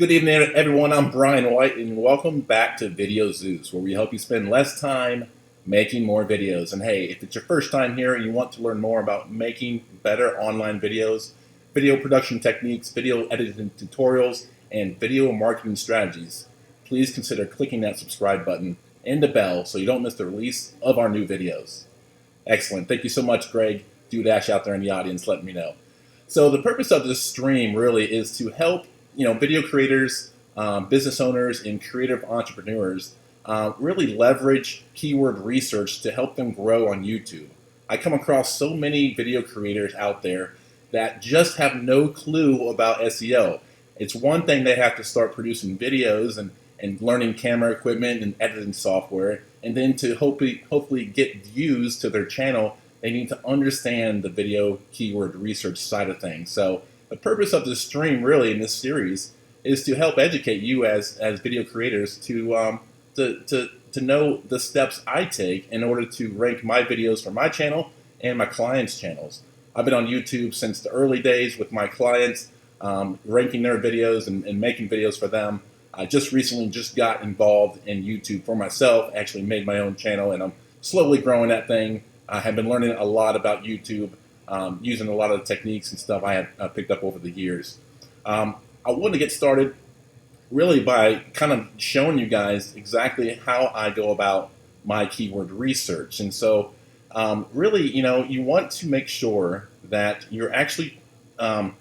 Good evening, everyone. I'm Brian White, and welcome back to VideoZeus, where we help you spend less time making more videos. And hey, if it's your first time here and you want to learn more about making better online videos, video production techniques, video editing tutorials, and video marketing strategies, please consider clicking that subscribe button and the bell so you don't miss the release of our new videos. Excellent. Thank you so much, Greg Dudash, out there in the audience, letting me know. So the purpose of this stream really is to help video creators, business owners, and creative entrepreneurs really leverage keyword research to help them grow on YouTube. I come across so many video creators out there that just have no clue about SEO. It's one thing they have to start producing videos and learning camera equipment and editing software, and then to hopefully get views to their channel, they need to understand the video keyword research side of things. So the purpose of this stream, really, in this series, is to help educate you as video creators to know the steps I take in order to rank my videos for my channel and my clients' channels. I've been on YouTube since the early days with my clients, ranking their videos and making videos for them. I just recently got involved in YouTube for myself, actually made my own channel, and I'm slowly growing that thing. I have been learning a lot about YouTube, using a lot of the techniques and stuff I have picked up over the years. I want to get started really by kind of showing you guys exactly how I go about my keyword research. And so really, you want to make sure that you're actually, I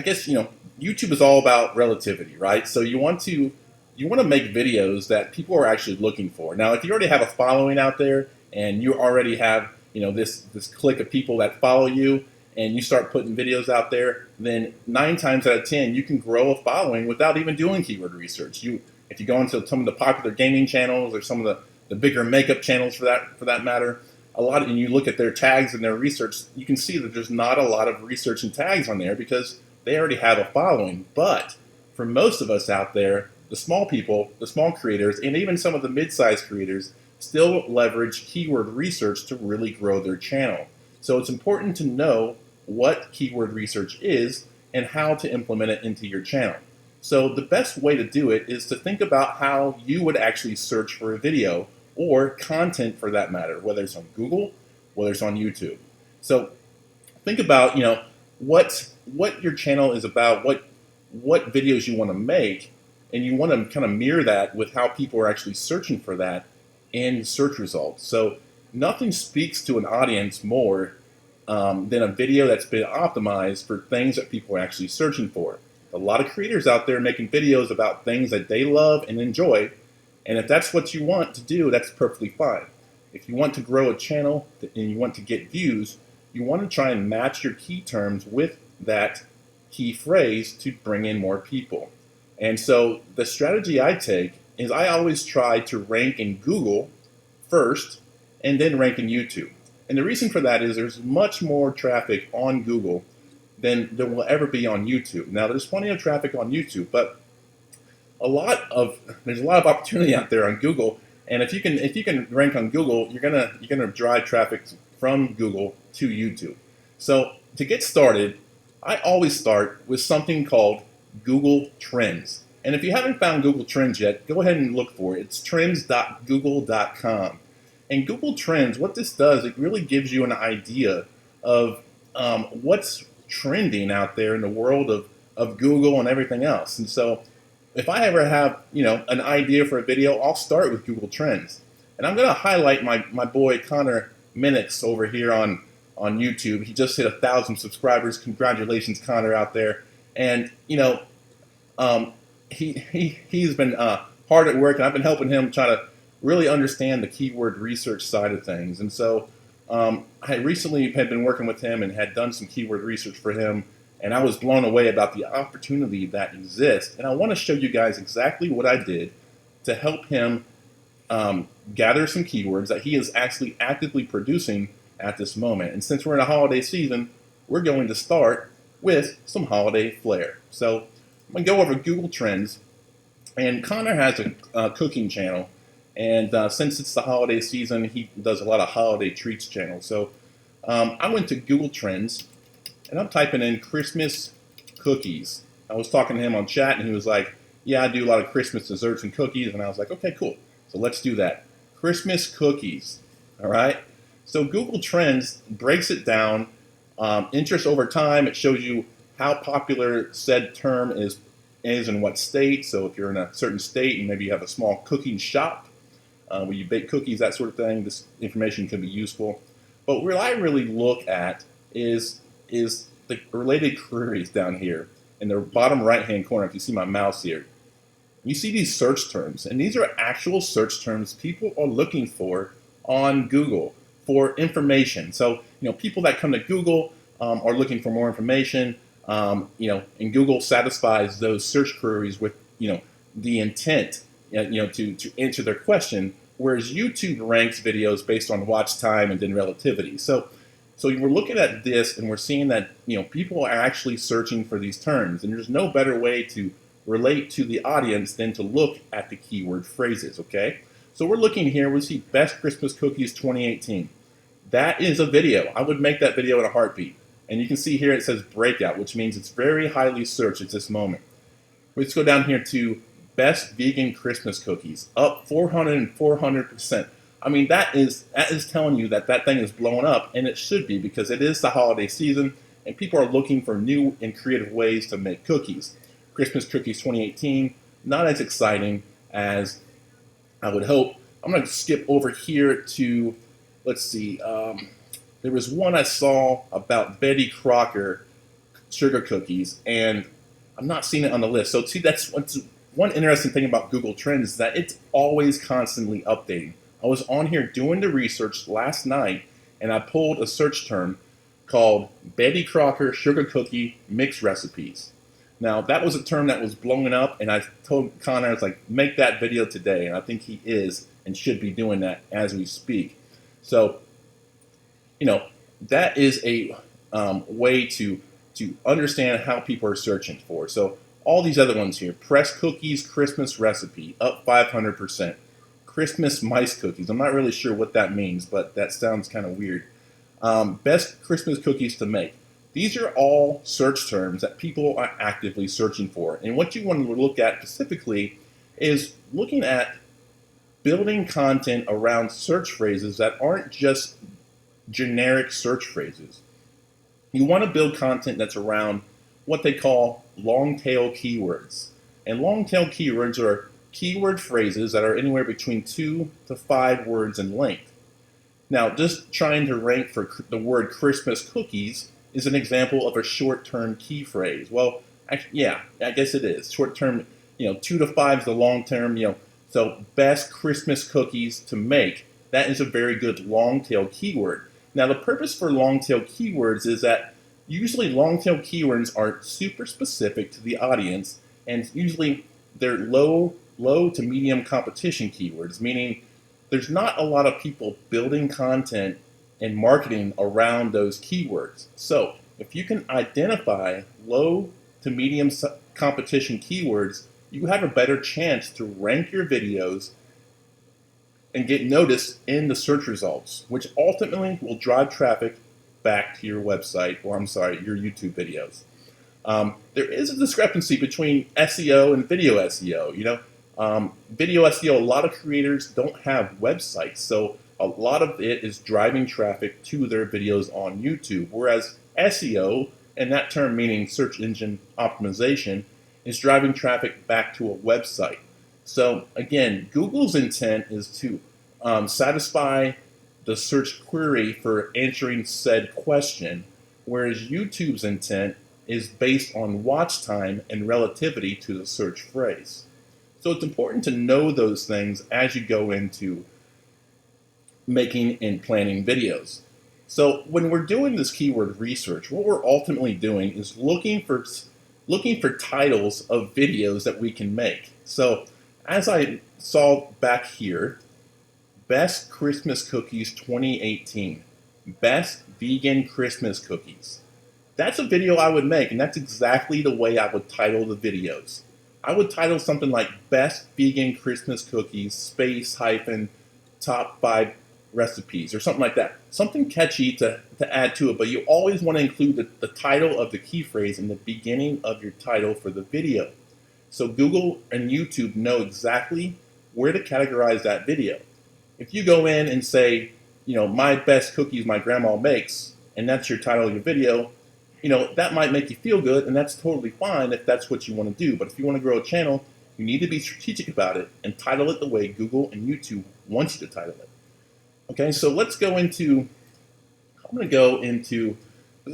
guess, YouTube is all about relativity, right? So you want to make videos that people are actually looking for. Now, if you already have a following out there and you already have this clique of people that follow you, and you start putting videos out there, then 9 times out of 10 you can grow a following without even doing keyword research. If you go into some of the popular gaming channels or some of the bigger makeup channels for that matter, and you look at their tags and their research, you can see that there's not a lot of research and tags on there because they already have a following. But for most of us out there, the small people, the small creators, and even some of the mid-sized creators still leverage keyword research to really grow their channel. So it's important to know what keyword research is and how to implement it into your channel. So the best way to do it is to think about how you would actually search for a video or content for that matter, whether it's on Google, whether it's on YouTube. So think about what your channel is about, what videos you want to make, and you want to kind of mirror that with how people are actually searching for that in search results. So nothing speaks to an audience more than a video that's been optimized for things that people are actually searching for. A lot of creators out there making videos about things that they love and enjoy, and if that's what you want to do, that's perfectly fine. If you want to grow a channel and you want to get views, you want to try and match your key terms with that key phrase to bring in more people. And so the strategy I take is I always try to rank in Google first and then rank in YouTube. And the reason for that is there's much more traffic on Google than there will ever be on YouTube. Now, there's plenty of traffic on YouTube, but there's a lot of opportunity out there on Google. And if you can rank on Google, you're gonna drive traffic from Google to YouTube. So to get started, I always start with something called Google Trends. And if you haven't found Google Trends yet, go ahead and look for it. It's trends.google.com. And Google Trends, what this does, it really gives you an idea of what's trending out there in the world of Google and everything else. And so if I ever have an idea for a video, I'll start with Google Trends. And I'm going to highlight my boy Connor Minix over here on YouTube. He just hit 1,000 subscribers. Congratulations, Connor, out there. And he's been hard at work, and I've been helping him try to really understand the keyword research side of things. And so I recently had been working with him and had done some keyword research for him, and I was blown away about the opportunity that exists. And I want to show you guys exactly what I did to help him gather some keywords that he is actually actively producing at this moment. And since we're in a holiday season, we're going to start with some holiday flair. So I'm going to go over Google Trends, and Connor has a cooking channel. And since it's the holiday season, he does a lot of holiday treats channels. So I went to Google Trends, and I'm typing in Christmas cookies. I was talking to him on chat, and he was like, yeah, I do a lot of Christmas desserts and cookies. And I was like, okay, cool. So let's do that. Christmas cookies. All right. So Google Trends breaks it down, interest over time. It shows you how popular said term is in what state. So if you're in a certain state and maybe you have a small cooking shop where you bake cookies, that sort of thing, this information can be useful. But what I really look at is the related queries down here in the bottom right-hand corner. If you see my mouse here, you see these search terms, and these are actual search terms people are looking for on Google for information. So, people that come to Google are looking for more information, and Google satisfies those search queries with, the intent, to answer their question, whereas YouTube ranks videos based on watch time and then relativity. So we're looking at this, and we're seeing that, people are actually searching for these terms, and there's no better way to relate to the audience than to look at the keyword phrases, okay? So we're looking here, we see Best Christmas Cookies 2018. That is a video. I would make that video in a heartbeat. And you can see here it says breakout, which means it's very highly searched at this moment. Let's go down here to Best Vegan Christmas Cookies, up 400 and 400%. I mean, that is telling you that thing is blowing up, and it should be, because it is the holiday season, and people are looking for new and creative ways to make cookies. Christmas Cookies 2018, not as exciting as I would hope. I'm going to skip over here to, let's see, there was one I saw about Betty Crocker sugar cookies, and I'm not seeing it on the list. So see, that's one interesting thing about Google Trends, is that it's always constantly updating. I was on here doing the research last night, and I pulled a search term called Betty Crocker sugar cookie mix recipes. Now, that was a term that was blowing up, and I told Connor, I was like, make that video today, and I think he is and should be doing that as we speak. So, that is a way to understand how people are searching for. So, all these other ones here, Press Cookies Christmas Recipe, up 500%. Christmas Mice Cookies, I'm not really sure what that means, but that sounds kind of weird. Best Christmas Cookies to Make. These are all search terms that people are actively searching for. And what you want to look at specifically is looking at building content around search phrases that aren't just generic search phrases. You want to build content that's around what they call long tail keywords. And long tail keywords are keyword phrases that are anywhere between 2 to 5 words in length. Now, just trying to rank for the word Christmas cookies is an example of a short-term key phrase. Well, actually, yeah, I guess it is. Short-term, 2 to 5 is the long-term, so best Christmas cookies to make. That is a very good long-tail keyword. Now, the purpose for long-tail keywords is that usually long-tail keywords are super specific to the audience, and usually they're low to medium competition keywords, meaning there's not a lot of people building content and marketing around those keywords. So if you can identify low to medium competition keywords, you have a better chance to rank your videos and get noticed in the search results, which ultimately will drive traffic back to your website, or your YouTube videos. There is a discrepancy between SEO and video SEO. Video SEO, a lot of creators don't have websites, so a lot of it is driving traffic to their videos on YouTube, whereas SEO, and that term meaning search engine optimization, is driving traffic back to a website. So again, Google's intent is to satisfy the search query for answering said question, whereas YouTube's intent is based on watch time and relativity to the search phrase. So it's important to know those things as you go into making and planning videos. So when we're doing this keyword research, what we're ultimately doing is looking for titles of videos that we can make. So as I saw back here, Best Christmas Cookies 2018, Best Vegan Christmas Cookies. That's a video I would make, and that's exactly the way I would title the videos. I would title something like Best Vegan Christmas Cookies, space, hyphen, top 5 recipes or something like that. Something catchy to add to it, but you always want to include the title of the key phrase in the beginning of your title for the video. So Google and YouTube know exactly where to categorize that video. If you go in and say, my best cookies my grandma makes, and that's your title of your video, that might make you feel good, and that's totally fine if that's what you want to do. But if you want to grow a channel, you need to be strategic about it and title it the way Google and YouTube want you to title it. Okay, so let's go into, there's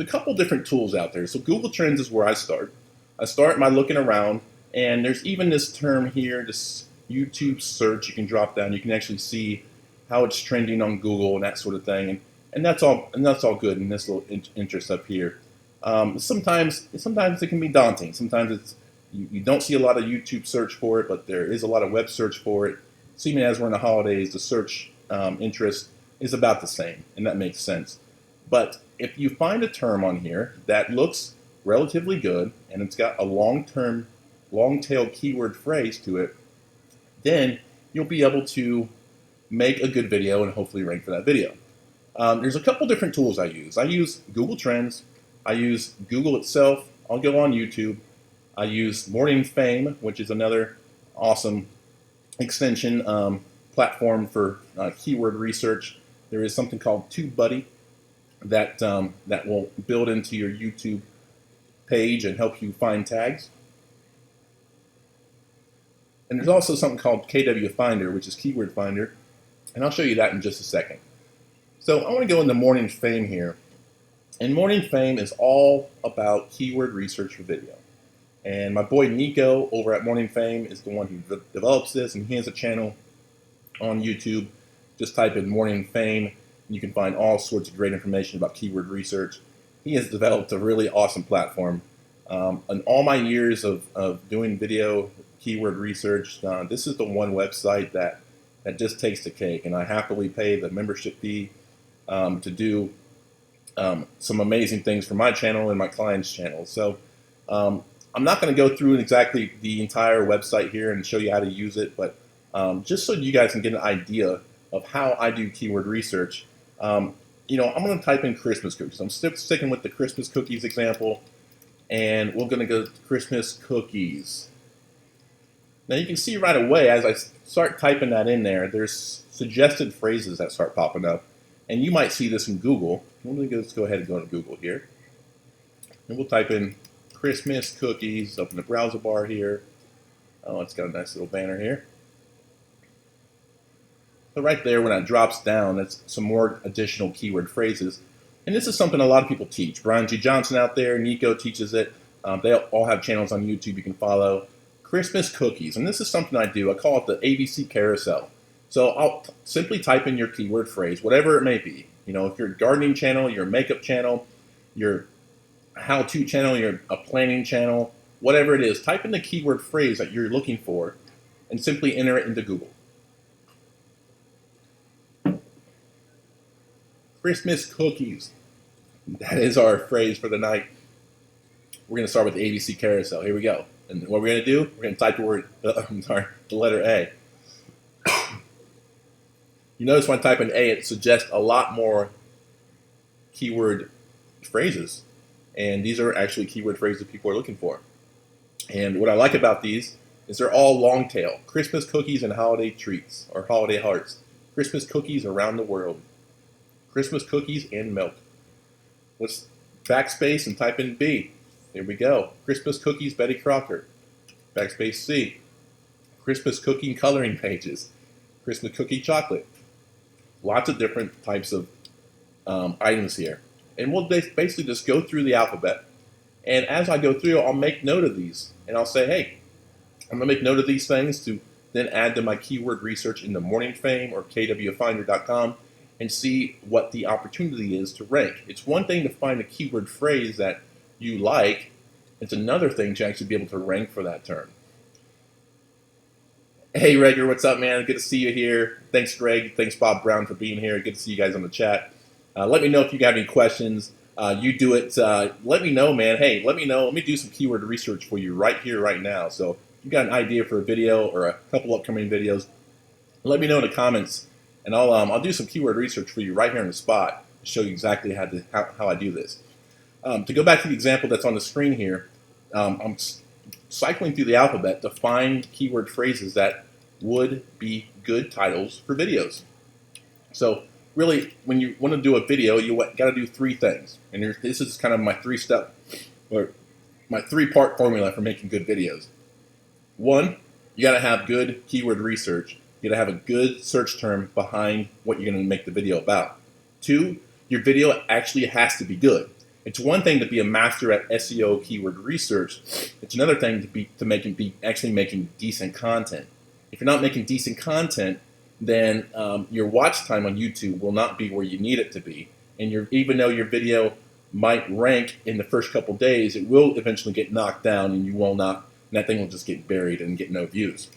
a couple different tools out there. So Google Trends is where I start. I start by looking around, and there's even this term here, this YouTube search. You can drop down, you can actually see how it's trending on Google and that sort of thing, and that's all good in this little interest up here. Sometimes it can be daunting. Sometimes you don't see a lot of YouTube search for it, but there is a lot of web search for it. Seeming as we're in the holidays, the search interest is about the same, and that makes sense. But if you find a term on here that looks relatively good and it's got a long-tail keyword phrase to it, then you'll be able to make a good video and hopefully rank for that video. There's a couple different tools I use. I use Google Trends. I use Google itself. I'll go on YouTube. I use Morning Fame, which is another awesome extension platform for keyword research. There is something called TubeBuddy that will build into your YouTube page and help you find tags. And there's also something called KW Finder, which is Keyword Finder, and I'll show you that in just a second. So I want to go into Morning Fame here. And Morning Fame is all about keyword research for video. And my boy Nico over at Morning Fame is the one who develops this, and he has a channel on YouTube. Just type in Morning Fame, and you can find all sorts of great information about keyword research. He has developed a really awesome platform. In all my years of doing video keyword research, this is the one website that just takes the cake, and I happily pay the membership fee to do some amazing things for my channel and my clients' channel. So I'm not going to go through exactly the entire website here and show you how to use it, but just so you guys can get an idea of how I do keyword research, I'm going to type in Christmas cookies. I'm sticking with the Christmas cookies example, and we're going to go to Christmas cookies. Now you can see right away as I start typing that in there, there's suggested phrases that start popping up. And you might see this in Google. Let's go ahead and go to Google here. And we'll type in Christmas cookies up in the browser bar here. Oh, it's got a nice little banner here. So right there, when that drops down, that's some more additional keyword phrases. And this is something a lot of people teach. Brian G. Johnson out there, Nico teaches it. They all have channels on YouTube you can follow. Christmas cookies, and this is something I do. I call it the ABC carousel. So I'll simply type in your keyword phrase, whatever it may be. If you're a gardening channel, your makeup channel, your how-to channel, your a planning channel, whatever it is, type in the keyword phrase that you're looking for and simply enter it into Google. Christmas cookies. That is our phrase for the night. We're going to start with the ABC carousel. Here we go. And what we're going to do, we're going to type the letter A. You notice when I type in A, it suggests a lot more keyword phrases. And these are actually keyword phrases people are looking for. And what I like about these is they're all long tail. Christmas cookies and holiday treats, or holiday hearts. Christmas cookies around the world. Christmas cookies and milk. Let's backspace and type in B. Here we go. Christmas cookies, Betty Crocker. Backspace C. Christmas cookie coloring pages. Christmas cookie chocolate. Lots of different types of items here. And we'll basically just go through the alphabet. And as I go through, I'll make note of these. And I'll say, hey, I'm going to make note of these things to then add to my keyword research in the Morning Fame or kwfinder.com and see what the opportunity is to rank. It's one thing to find a keyword phrase that you like. It's another thing to actually be able to rank for that term. Hey, Regger, what's up, man? Good to see you here. Thanks, Greg. Thanks, Bob Brown, for being here. Good to see you guys on the chat. Let me know if you got any questions. You do it. Let me know, man. Hey, let me know. Let me do some keyword research for you right here, right now. So if you got an idea for a video or a couple upcoming videos, let me know in the comments, And I'll do some keyword research for you right here on the spot to show you exactly how I do this. To go back to the example that's on the screen here, I'm cycling through the alphabet to find keyword phrases that would be good titles for videos. So really, when you want to do a video, you got to do three things. And this is kind of my three-step, or my three-part formula for making good videos. One, you got to have good keyword research. You got to have a good search term behind what you're going to make the video about. Two, your video actually has to be good. It's one thing to be a master at SEO keyword research. It's another thing to be actually making decent content. If you're not making decent content, then your watch time on YouTube will not be where you need it to be. And even though your video might rank in the first couple days, it will eventually get knocked down, and you will not. And that thing will just get buried and get no views.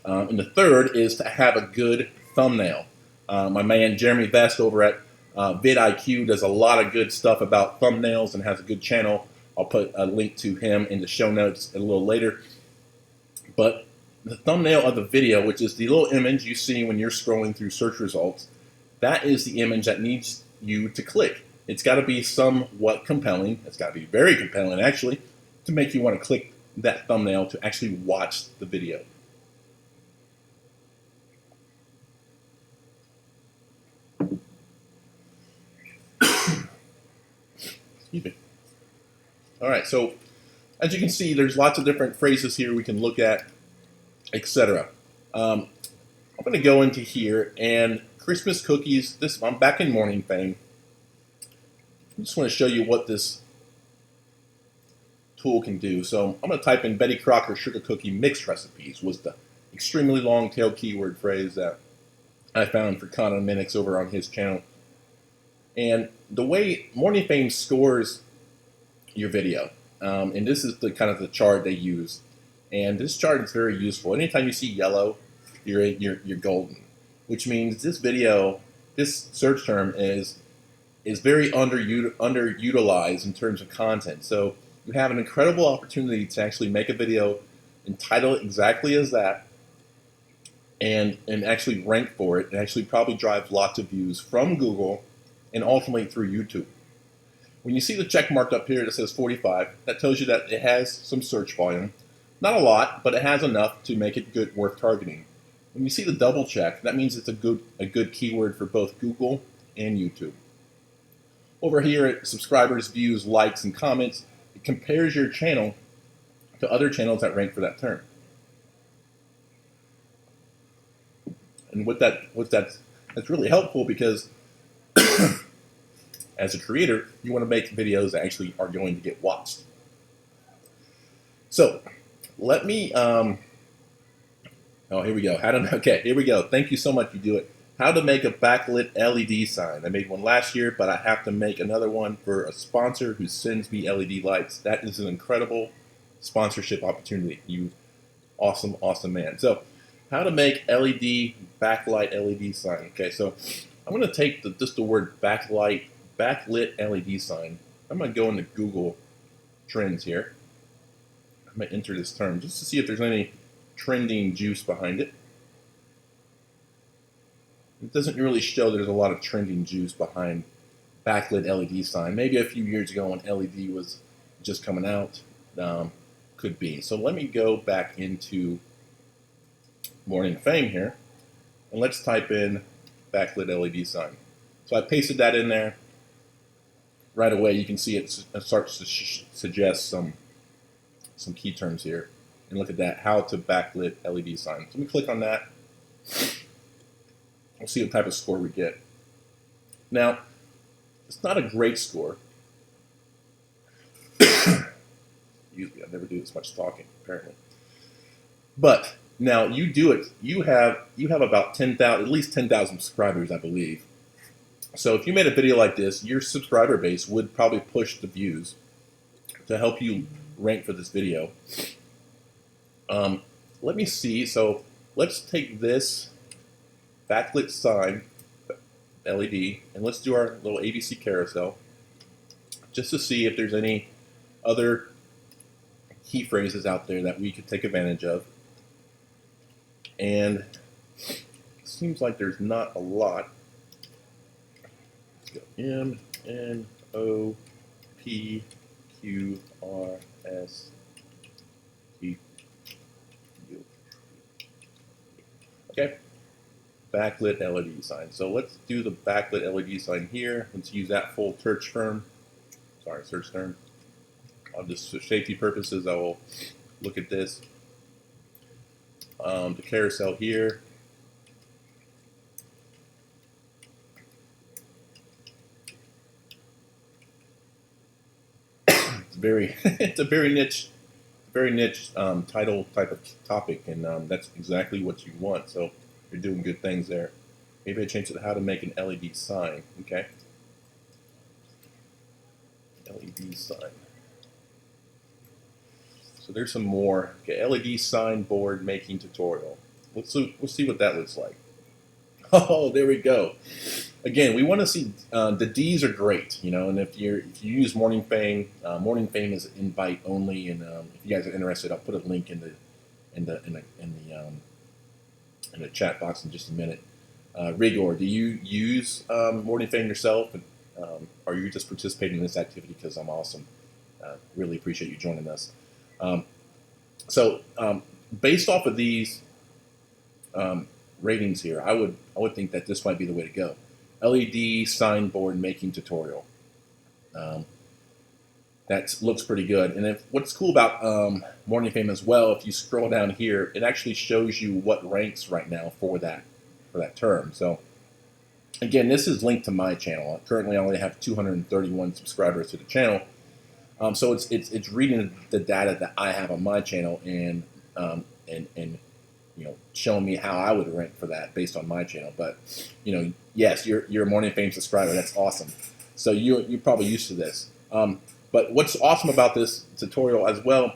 And the third is to have a good thumbnail. My man Jeremy Vest over at vidIQ does a lot of good stuff about thumbnails and has a good channel. I'll put a link to him in the show notes a little later. But the thumbnail of the video, which is the little image you see when you're scrolling through search results, that is the image that needs you to click. It's got to be somewhat compelling. It's got to be very compelling, actually, to make you want to click that thumbnail to actually watch the video. Excuse me. All right, so as you can see, there's lots of different phrases here we can look at, etc. I'm going to go into here, and Christmas cookies. I'm back in Morning Fame. I just want to show you what this tool can do. So I'm going to type in Betty Crocker sugar cookie mix recipes, was the extremely long tail keyword phrase that I found for Conor Minix over on his channel. And the way Morning Fame scores your video, and this is the kind of the chart they use, and this chart is very useful. Anytime you see yellow, you're golden, which means this video, this search term is very underutilized in terms of content. So you have an incredible opportunity to actually make a video and title it exactly as that, and actually rank for it, and actually probably drive lots of views from Google and ultimately through YouTube. When you see the check mark up here that says 45, that tells you that it has some search volume. Not a lot, but it has enough to make it good, worth targeting. When you see the double check, that means it's a good keyword for both Google and YouTube. Over here at subscribers, views, likes, and comments, it compares your channel to other channels that rank for that term. And that's really helpful because as a creator, you want to make videos that actually are going to get watched. So let me, oh, here we go. Okay, here we go. Thank you so much, you do it. How to make a backlit LED sign. I made one last year, but I have to make another one for a sponsor who sends me LED lights. That is an incredible sponsorship opportunity. You awesome, awesome man. So how to make backlight LED sign. Okay, so I'm going to take just the word backlit LED sign. I'm going to go into Google Trends here. I'm going to enter this term just to see if there's any trending juice behind it. It doesn't really show there's a lot of trending juice behind backlit LED sign. Maybe a few years ago when LED was just coming out, could be. So let me go back into Morning Fame here, and let's type in backlit LED sign. So I pasted that in there. Right away you can see it starts to suggest some key terms here. And look at that, how to backlit LED sign. So let me click on that. We'll see what type of score we get. Now, it's not a great score. Usually I never do this much talking, apparently. But now you do it. You have about 10,000, at least 10,000 subscribers, I believe. So if you made a video like this, your subscriber base would probably push the views to help you rank for this video. Let me see. So let's take this backlit sign LED and let's do our little ABC carousel just to see if there's any other key phrases out there that we could take advantage of. And seems like there's not a lot. Let's go MNOPQRST. Okay, backlit LED sign. So let's do the backlit LED sign here. Let's use that full search term. Sorry, search term. I'll just, for safety purposes, I will look at this. The carousel here. It's a very niche title type of topic, and that's exactly what you want. So you're doing good things there. Maybe I change it to how to make an LED sign. Okay, LED sign. So there's some more. Okay, LED sign board making tutorial. Let's see what that looks like. Oh, there we go. Again, we want to see the D's are great, you know. And if you use Morning Fame is invite only. And if you guys are interested, I'll put a link in the chat box in just a minute. Rigor, do you use Morning Fame yourself? And, are you just participating in this activity because I'm awesome? Really appreciate you joining us. Based off of these ratings here, I would think that this might be the way to go. LED signboard making tutorial. That looks pretty good. And what's cool about Morning Fame as well, if you scroll down here, it actually shows you what ranks right now for that term. So again, this is linked to my channel. Currently, I only have 231 subscribers to the channel. So it's reading the data that I have on my channel and you know, showing me how I would rank for that based on my channel. But you know, yes, you're a Morning Fame subscriber. That's awesome. So you're probably used to this. But what's awesome about this tutorial as well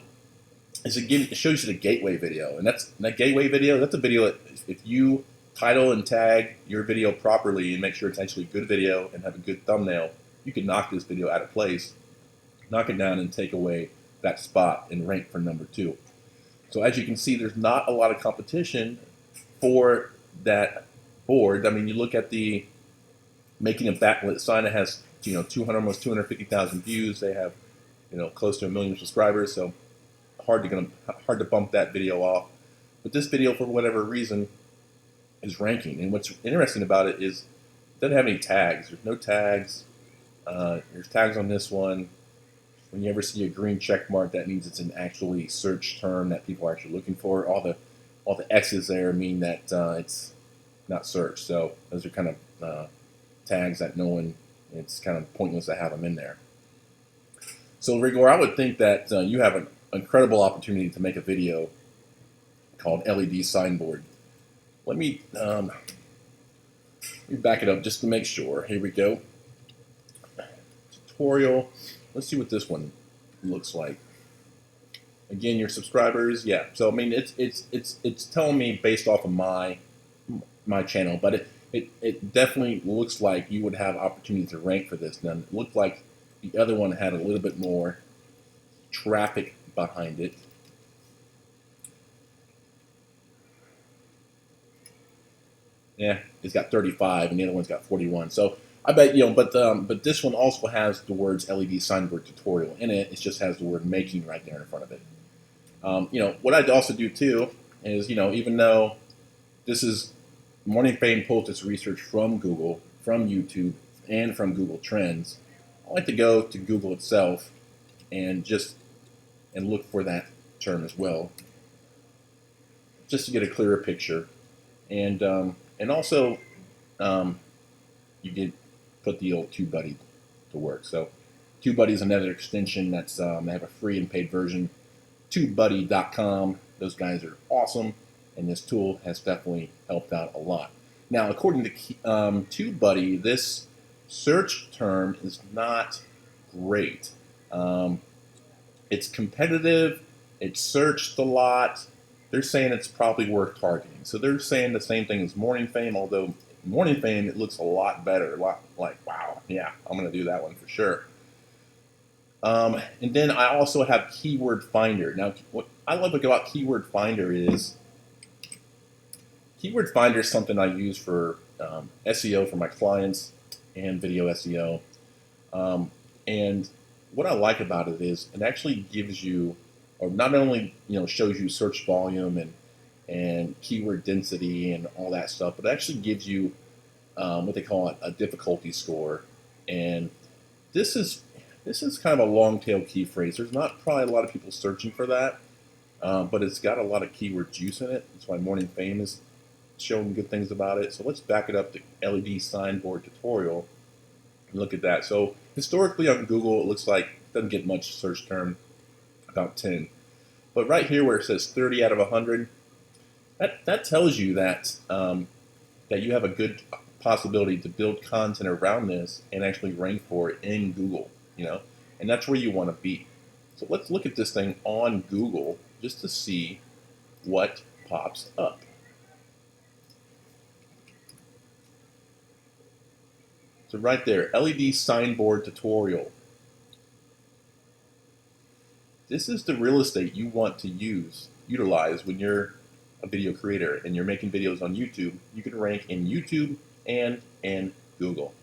is it shows you the gateway video, and that gateway video. That's a video that if you title and tag your video properly and make sure it's actually a good video and have a good thumbnail, you can knock this video out of place, knock it down, and take away that spot and rank for number 2. So as you can see, there's not a lot of competition for that board. I mean, you look at the making a backlit sign. It has, you know, almost 250,000 views. They have, you know, close to 1 million subscribers. So hard to bump that video off. But this video, for whatever reason, is ranking. And what's interesting about it is it doesn't have any tags. There's no tags. There's tags on this one. When you ever see a green check mark, that means it's an actually search term that people are actually looking for. All the X's there mean that it's not searched. So those are kind of tags that no one. It's kind of pointless to have them in there. So Rigor, I would think that you have an incredible opportunity to make a video called LED Signboard. Let me back it up just to make sure. Here we go. Tutorial. Let's see what this one looks like. Again, your subscribers, yeah. So I mean, it's telling me based off of my channel, but it definitely looks like you would have opportunity to rank for this. Now, it looked like the other one had a little bit more traffic behind it. Yeah, it's got 35, and the other one's got 41. So I bet, you know, but this one also has the words LED signboard tutorial in it. It just has the word making right there in front of it. You know, what I'd also do too is, you know, even though this is Morning Fame pulls its research from Google, from YouTube, and from Google Trends, I like to go to Google itself and look for that term as well, just to get a clearer picture, and also you can put the old TubeBuddy to work. So TubeBuddy is another extension that's they have a free and paid version. TubeBuddy.com. Those guys are awesome, and this tool has definitely helped out a lot. Now, according to TubeBuddy, this search term is not great. It's competitive. It's searched a lot. They're saying it's probably worth targeting. So they're saying the same thing as Morning Fame, although Morning Fame, it looks a lot better. A lot like, wow, yeah, I'm going to do that one for sure. And then I also have Keyword Finder. Now, what I love about Keyword Finder is Keyword Finder is something I use for SEO for my clients and video SEO. And what I like about it is it actually gives you, or not only shows you search volume and keyword density and all that stuff, but it actually gives you what they call a difficulty score. And this is kind of a long tail key phrase. There's not probably a lot of people searching for that, but it's got a lot of keyword juice in it. That's why Morning Fame is showing good things about it. So let's back it up to LED signboard tutorial and look at that. So historically on Google, it looks like it doesn't get much search term, about 10. But right here where it says 30 out of 100, that tells you that that you have a good possibility to build content around this and actually rank for it in Google, and that's where you want to be. So let's look at this thing on Google just to see what pops up. So right there, LED signboard tutorial. This is the real estate you want to utilize when you're a video creator and you're making videos on YouTube. You can rank in YouTube and in Google.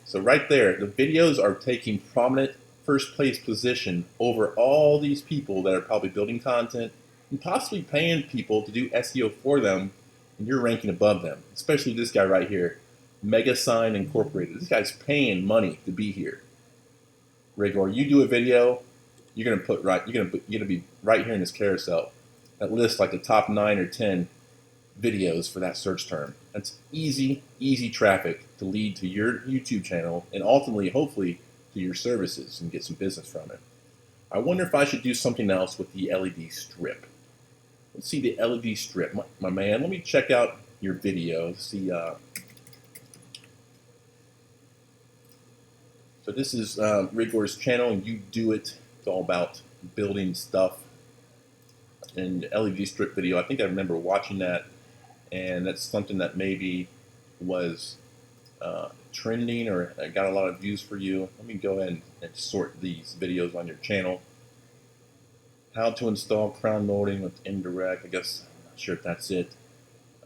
So right there, the videos are taking prominent first place position over all these people that are probably building content and possibly paying people to do SEO for them, and you're ranking above them. Especially this guy right here, Mega Sign Incorporated. This guy's paying money to be here. Rigor, you do a video, you're gonna be right here in this carousel that lists like the top 9 or 10 videos for that search term. That's easy traffic to lead to your YouTube channel and ultimately, hopefully, to your services and get some business from it. I wonder if I should do something else with the LED strip. Let's see the LED strip, my man. Let me check out your video. Let's see. So this is Rigor's channel, and you do it. It's all about building stuff. And LED strip video, I think I remember watching that, and that's something that maybe was trending or got a lot of views for you. Let me go ahead and sort these videos on your channel. How to install crown molding with indirect. I guess I'm not sure if that's it.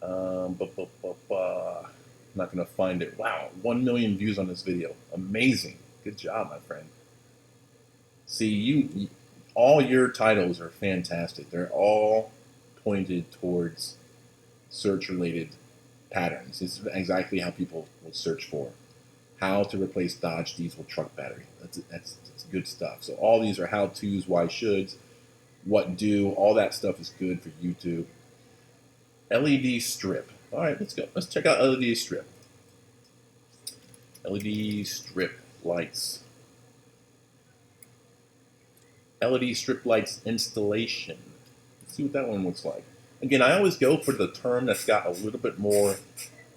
I'm not going to find it. Wow, 1 million views on this video. Amazing. Good job, my friend. See, all your titles are fantastic. They're all pointed towards search-related patterns. This is exactly how people will search for. How to replace Dodge diesel truck battery. That's good stuff. So all these are how-tos, why-shoulds, what do. All that stuff is good for YouTube. LED strip. All right, let's go. Let's check out LED strip. LED strip lights. LED strip lights installation. Let's see what that one looks like. Again, I always go for the term that's got a little bit more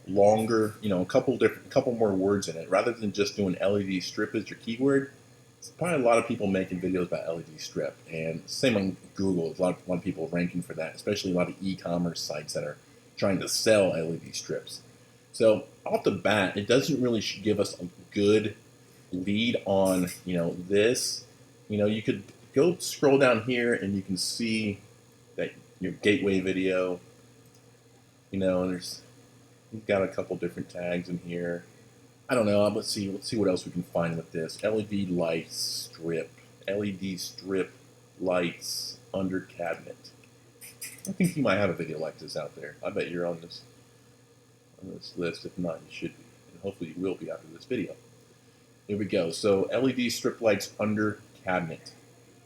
longer, a couple more words in it, rather than just doing LED strip as your keyword. There's probably a lot of people making videos about LED strip, and same on Google. A lot of people ranking for that, especially a lot of e-commerce sites that are trying to sell LED strips. So off the bat, it doesn't really give us a good lead on this. You could go scroll down here and you can see that your gateway video. And you've got a couple different tags in here. I don't know. Let's see what else we can find with this. LED light strip. LED strip lights under cabinet. I think you might have a video like this out there. I bet you're on this list. If not, you should be. And hopefully you will be after this video. Here we go. So LED strip lights under cabinet.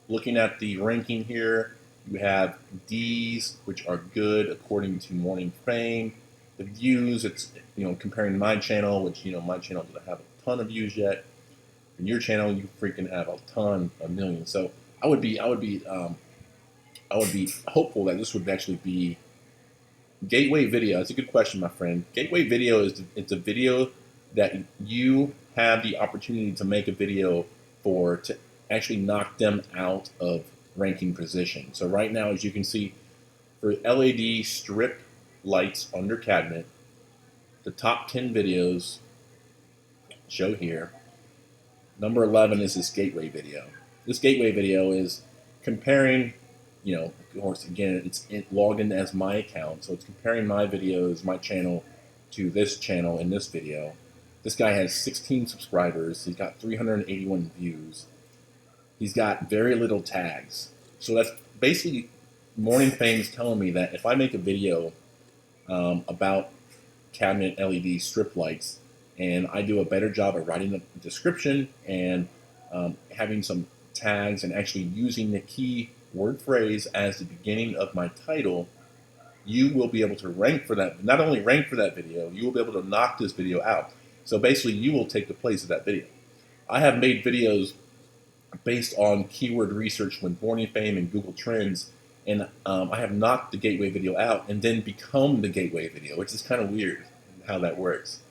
Looking at the ranking here, you have D's, which are good according to Morning Fame. The views, it's comparing my channel, which my channel doesn't have a ton of views yet. In your channel, you freaking have a ton, a million. So I would be hopeful that this would actually be gateway video. That's a good question, my friend. Gateway video it's a video that you have the opportunity to make a video for to actually knock them out of ranking position. So right now, as you can see, for LED strip lights under cabinet, the top 10 videos show here. Number 11 is this gateway video. This gateway video is comparing of course, again, it's logged in as my account, so it's comparing my videos, my channel, to this channel in this video. This guy has 16 subscribers. He's got 381 views. He's got very little tags. So that's basically Morning Fame's telling me that if I make a video about cabinet LED strip lights, and I do a better job of writing the description and having some tags and actually using the key word phrase as the beginning of my title, you will be able to rank for that. Not only rank for that video, you will be able to knock this video out. So basically, you will take the place of that video. I have made videos based on keyword research with Morning Fame and Google Trends, and I have knocked the gateway video out and then become the gateway video, which is kind of weird how that works.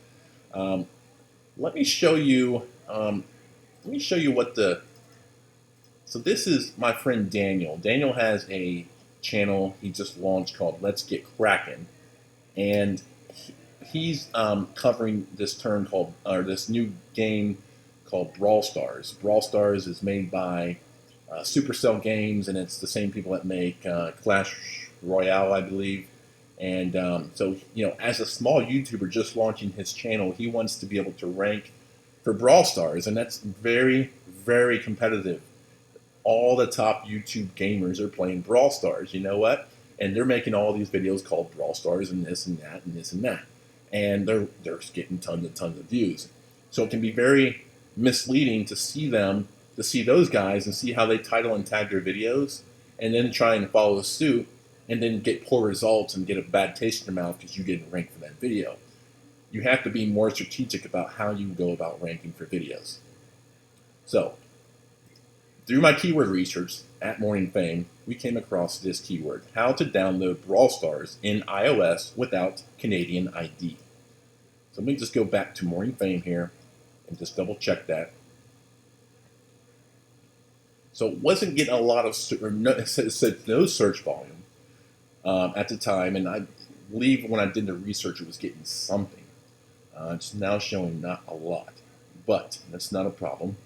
Let me show you. What the. So this is my friend Daniel. Daniel has a channel he just launched called Let's Get Crackin', and he's covering this term called, or this new game called Brawl Stars. Brawl Stars is made by Supercell Games, and it's the same people that make Clash Royale, I believe. And so, as a small YouTuber just launching his channel, he wants to be able to rank for Brawl Stars, and that's very, very competitive. All the top YouTube gamers are playing Brawl Stars, you know what? And they're making all these videos called Brawl Stars and this and that and this and that. And they're getting tons and tons of views. So it can be very misleading to see those guys and see how they title and tag their videos, and then try and follow suit, and then get poor results and get a bad taste in your mouth because you didn't rank for that video. You have to be more strategic about how you go about ranking for videos. So, through my keyword research at Morning Fame, we came across this keyword: how to download Brawl Stars in iOS without Canadian ID. So let me just go back to Morning Fame here and just double check that. So it wasn't getting a lot of, it said no search volume at the time, and I believe when I did the research it was getting something. It's now showing not a lot, but that's not a problem.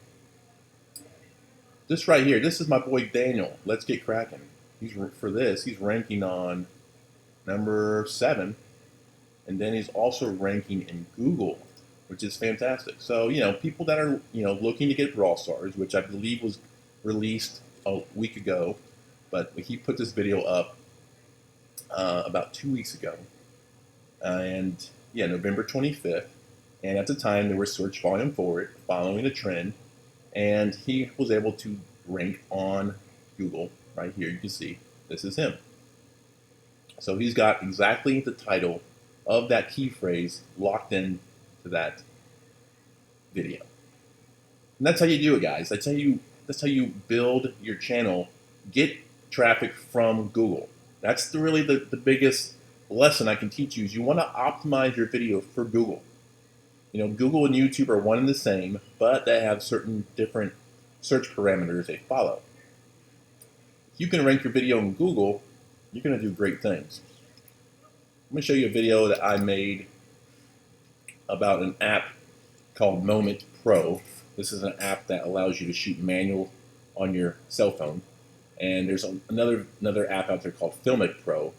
This right here, this is my boy Daniel. Let's Get Crackin'. He's ranking on number 7, and then he's also ranking in Google, which is fantastic. So people that are looking to get Brawl Stars, which I believe was released a week ago, but he put this video up about 2 weeks ago, and November 25th. And at the time there was search volume for it, following a trend. And he was able to rank on Google. Right here, you can see this is him. So he's got exactly the title of that key phrase locked in to that video. And that's how you do it, guys. That's how you build your channel. Get traffic from Google. That's really the biggest lesson I can teach you. Is you want to optimize your video for Google. Google and YouTube are one and the same, but they have certain different search parameters they follow. If you can rank your video in Google, you're going to do great things. Let me show you a video that I made about an app called Moment Pro. This is an app that allows you to shoot manual on your cell phone. And there's another app out there called Filmic Pro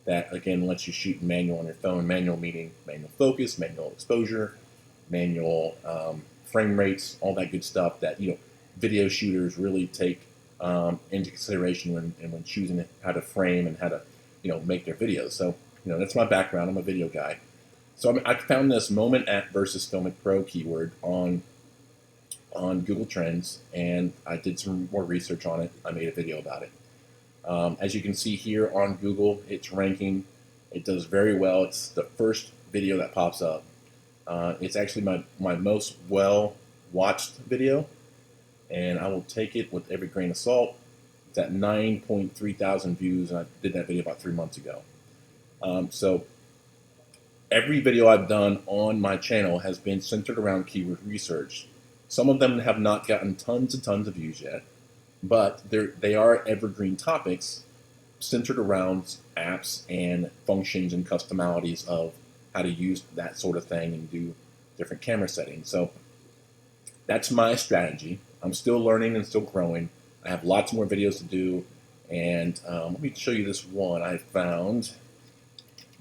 that, again, lets you shoot manual on your phone. Manual meaning manual focus, manual exposure, manual frame rates, all that good stuff that video shooters really take into consideration when choosing how to frame and how to make their videos. So that's my background. I'm a video guy. So I found this Moment App versus Filmic Pro keyword on Google Trends, and I did some more research on it. I made a video about it. As you can see here on Google, it's ranking. It does very well. It's the first video that pops up. It's actually my most well-watched video, and I will take it with every grain of salt. It's at 9.3 thousand views, and I did that video about 3 months ago. So every video I've done on my channel has been centered around keyword research. Some of them have not gotten tons and tons of views yet, but they are evergreen topics centered around apps and functions and customalities of how to use that sort of thing and do different camera settings. So that's my strategy. I'm still learning and still growing. I have lots more videos to do, And let me show you this one I found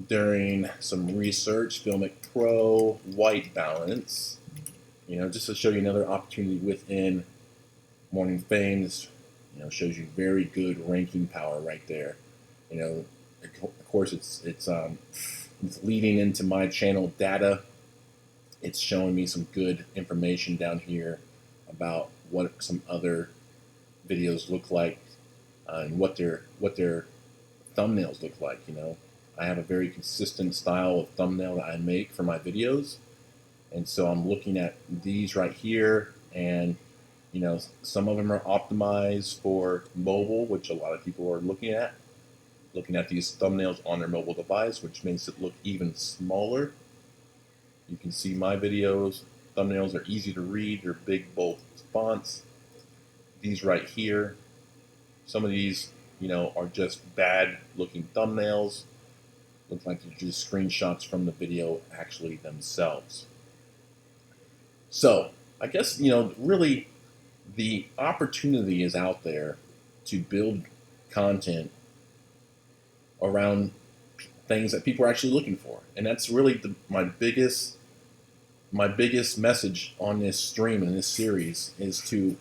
during some research, Filmic Pro white balance. Just to show you another opportunity within Morning Fame. This shows you very good ranking power right there. Of course, it's leading into my channel data. It's showing me some good information down here about what some other videos look like and what their thumbnails look like. I have a very consistent style of thumbnail that I make for my videos, and so I'm looking at these right here, and some of them are optimized for mobile, which a lot of people are looking at these thumbnails on their mobile device, which makes it look even smaller. You can see my videos thumbnails are easy to read. They're big, bold fonts. These right here, some of these are just bad looking thumbnails. Look like they're just screenshots from the video actually themselves. So I guess really the opportunity is out there to build content around things that people are actually looking for, and that's really my biggest message on this stream and this series is to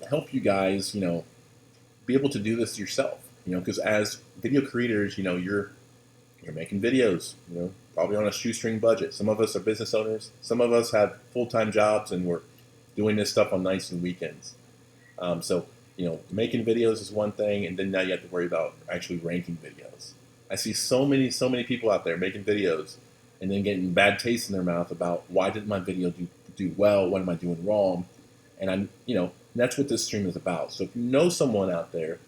help you guys be able to do this yourself, because as video creators, you're making videos, probably on a shoestring budget. Some of us are business owners, some of us have full-time jobs, and we're doing this stuff on nights and weekends. So making videos is one thing, and then now you have to worry about actually ranking videos. I see so many people out there making videos and then getting bad taste in their mouth about why didn't my video do well, what am I doing wrong, and that's what this stream is about. So if you know someone out there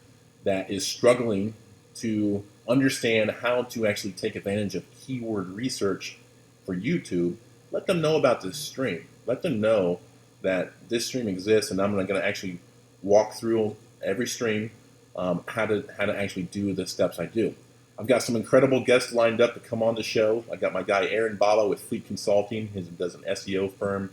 that is struggling to understand how to actually take advantage of keyword research for YouTube, let them know about this stream. Let them know that this stream exists, and I'm going to actually walk through every stream how to actually do the steps I do. I've got some incredible guests lined up to come on the show. I got my guy Aaron Bala with Fleet Consulting. He does an SEO firm.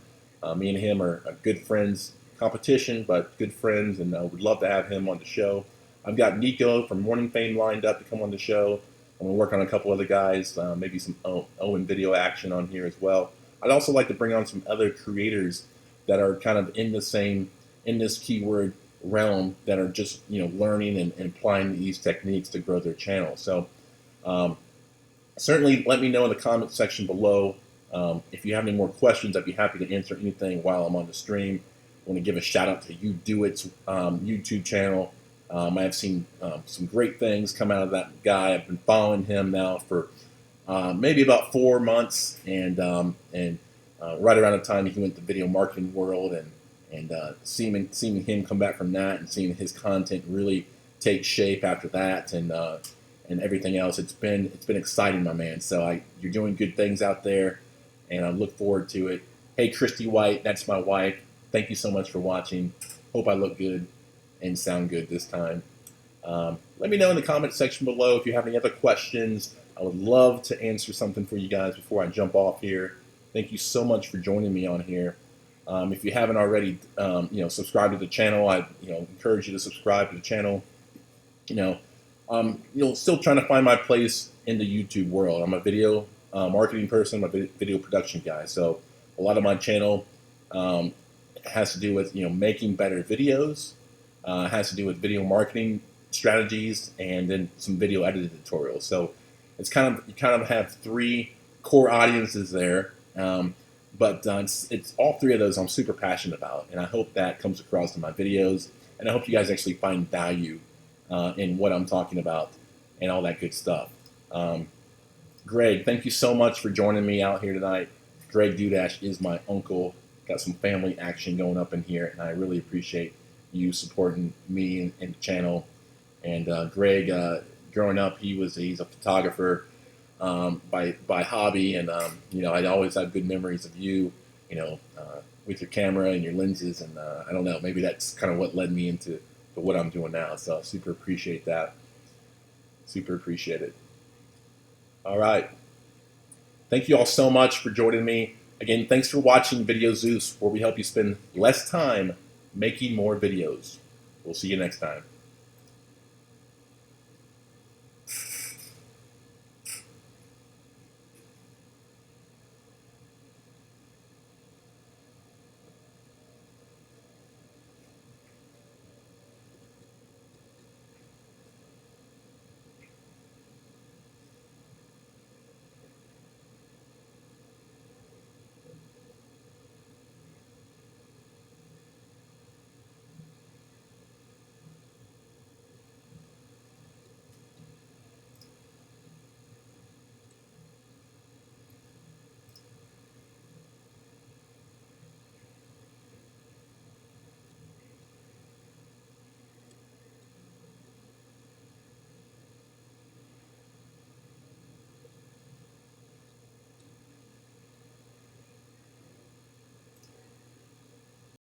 Me and him are good friends, competition, but good friends, and would love to have him on the show. I've got Nico from Morning Fame lined up to come on the show. I'm going to work on a couple other guys, maybe some Owen video action on here as well. I'd also like to bring on some other creators that are kind of in this keyword realm, that are just learning and applying these techniques to grow their channel. So certainly let me know in the comment section below. If you have any more questions, I'd be happy to answer anything while I'm on the stream. I want to give a shout out to You Do It's YouTube channel. I have seen some great things come out of that guy. I've been following him now for maybe about 4 months, and right around the time he went to video marketing world, and seeing him come back from that, and seeing his content really take shape after that, and everything else. It's been exciting, my man. So you're doing good things out there, and I look forward to it. Hey, Christy White, that's my wife. Thank you so much for watching. Hope I look good and sound good this time. Let me know in the comment section below if you have any other questions. I would love to answer something for you guys before I jump off here. Thank you so much for joining me on here. If you haven't already, subscribed to the channel, I encourage you to subscribe to the channel. Still trying to find my place in the YouTube world. I'm a video marketing person, I'm a video production guy. So a lot of my channel has to do with making better videos, has to do with video marketing strategies, and then some video editing tutorials. So it's you kind of have 3 core audiences there, but it's all 3 of those I'm super passionate about, and I hope that comes across in my videos, and I hope you guys actually find value in what I'm talking about and all that good stuff. Greg, thank you so much for joining me out here tonight. Greg Dudash is my uncle. Got some family action going up in here, and I really appreciate you supporting me and the channel. And Greg, growing up, he's a photographer by hobby, and I always have good memories of you, with your camera and your lenses, and I don't know, maybe that's kind of what led me into what I'm doing now. So super appreciate that. Super appreciate it. All right. Thank you all so much for joining me. Again, thanks for watching VideoZeus, where we help you spend less time making more videos. We'll see you next time.